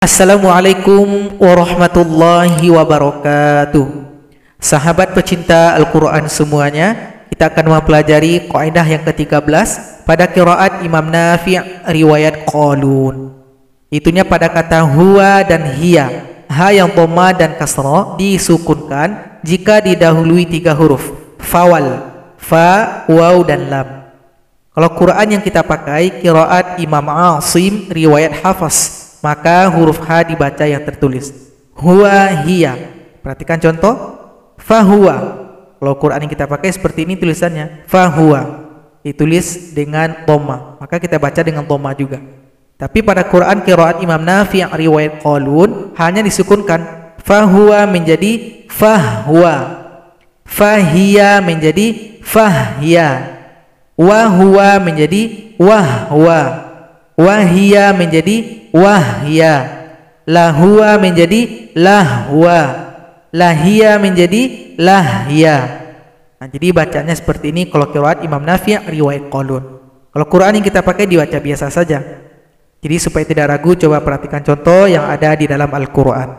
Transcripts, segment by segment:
Assalamualaikum warahmatullahi wabarakatuh. Sahabat pecinta Al-Quran semuanya, kita akan mempelajari kaidah yang ke-13 pada qiraat Imam Nafi' riwayat Qalun. Itunya pada kata huwa dan hiya. Ha yang dhamma dan kasrah disukunkan jika didahului 3 huruf. Fawal, fa, waw dan lam. Kalau Quran yang kita pakai qiraat Imam Asim riwayat Hafs, maka huruf H dibaca yang tertulis. Huwa hiya. Perhatikan contoh. Fahuwa. Kalau Quran yang kita pakai seperti ini tulisannya. Fahuwa. Ditulis dengan dhamma. Maka kita baca dengan dhamma juga. Tapi pada Quran qiraat Imam Nafi' riwayat Qalun hanya disukunkan. Fahuwa menjadi fahwa. Fahiya menjadi fahya. Wahuwa menjadi wahwa. Wahia menjadi wahya. Lahuwa menjadi lahwa. Lahia menjadi lahya. Nah, jadi bacanya seperti ini kalau qiraat Imam Nafi' riwayat Qalun. Kalau Quran yang kita pakai dibaca biasa saja. Jadi supaya tidak ragu, coba perhatikan contoh yang ada di dalam Al-Quran.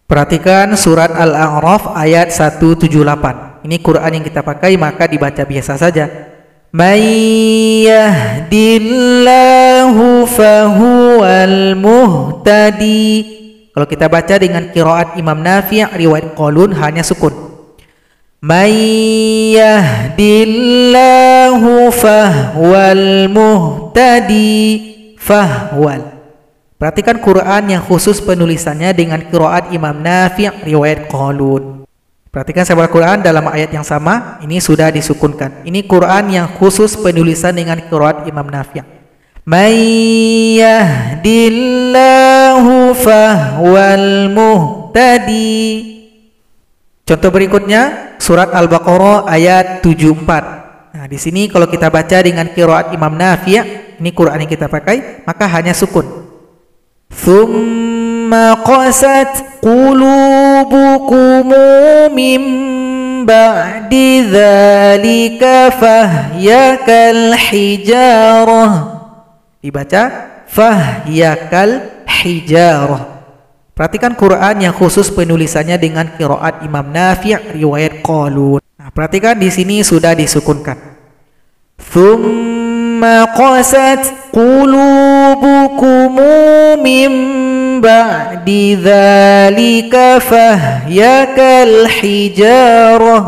Perhatikan surat Al-A'raf ayat 178. Ini Quran yang kita pakai, maka dibaca biasa saja. Man yahdillahu fahuwal muhtadi. Kalau kita baca dengan qiraat Imam Nafi' riwayat Qalun hanya sukun. Man yahdillahu fahuwal muhtadi. Fahwal. Perhatikan Quran yang khusus penulisannya dengan qiraat Imam Nafi' riwayat Qalun. Perhatikan sahabat Quran dalam ayat yang sama ini sudah disukunkan. Ini Quran yang khusus penulisan dengan qiraat Imam Nafi'. May yahdillahu fahwal muhtadi. Contoh berikutnya surat Al-Baqarah ayat 74. Nah, di sini kalau kita baca dengan qiraat Imam Nafi', ini Quran yang kita pakai, maka hanya sukun. Thumma qasat qulubukum min ba'di dzalika fahyakal hijarah. Dibaca fahyakal hijarah. Perhatikan Quran yang khusus penulisannya dengan qiraat Imam Nafi' riwayat Qalun. Nah, perhatikan di sini sudah disukunkan. Thumma qasat qulubukum min ba'di dzalika fahyakal hijarah.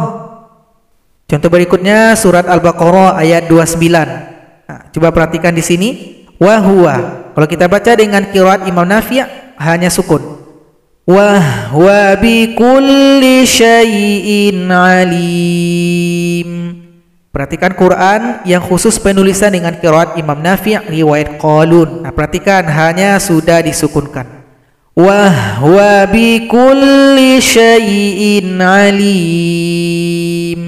Contoh berikutnya surat Al-Baqarah ayat 29. Nah, coba perhatikan di sini wahwa. Kalau kita baca dengan qiraat Imam Nafi' hanya sukun. Wahwa bikulli syai'in alim. Perhatikan Quran yang khusus penulisan dengan qiraat Imam Nafi' riwayat Qalun. Nah, perhatikan hanya sudah disukunkan. Wahwa bikulli syai'in alim.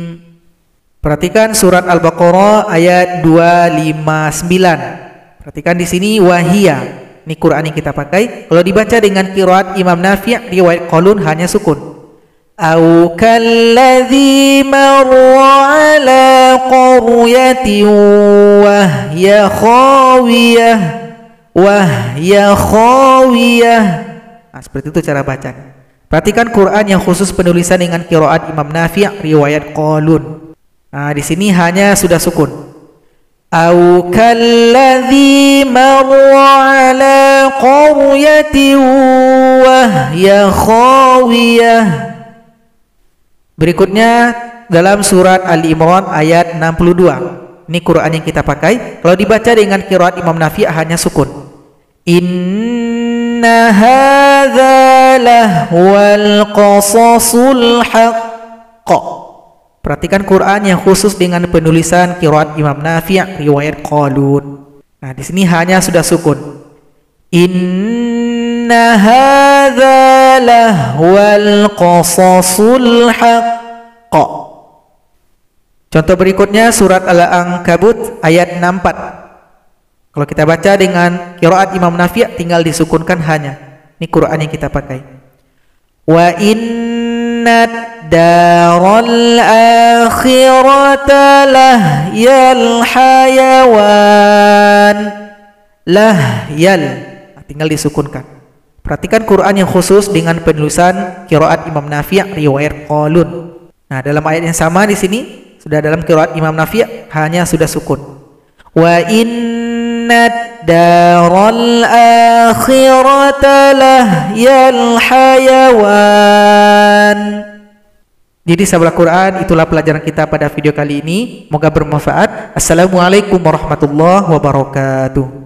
Perhatikan surat Al-Baqarah ayat 259. Perhatikan di sini wahia. Ini Quran yang kita pakai. Kalau dibaca dengan qiraat Imam Nafi' riwayat Qalun hanya sukun. Au kalladzi marra ala qaryatin wahya khawiyah. Nah, seperti itu cara bacanya. Perhatikan Quran yang khusus penulisan dengan qiraat Imam Nafi' riwayat Qalun. Nah, di sini hanya sudah sukun. Au kalladzi marra ala qaryatin wahya khawiyah. Berikutnya dalam surat Ali Imran ayat 62. Ini Quran yang kita pakai. Kalau dibaca dengan qiraat Imam Nafi' hanya sukun. Inna hadza lahwal qasasul haqq. Perhatikan Quran yang khusus dengan penulisan qiraat Imam Nafi' riwayat Qalun. Nah, di sini hanya sudah sukun. Inna hadza lahwal qasasul haqq. Contoh berikutnya surat Al-Ankabut ayat 64. Kalau kita baca dengan qiraat Imam Nafi' tinggal disukunkan hanya. Ini Quran yang kita pakai. Wa innad daral akhirata lahyal hayawan. Lahyal, tinggal disukunkan. Perhatikan Quran yang khusus dengan penulisan qiraat Imam Nafi' riwayat Qalun. Nah, dalam ayat yang sama di sini sudah dalam qiraat Imam Nafi' hanya sudah sukun. Wa innad daral akhirata lahyal hayawan. Jadi sahabat Quran, itulah pelajaran kita pada video kali ini. Semoga bermanfaat. Assalamualaikum warahmatullahi wabarakatuh.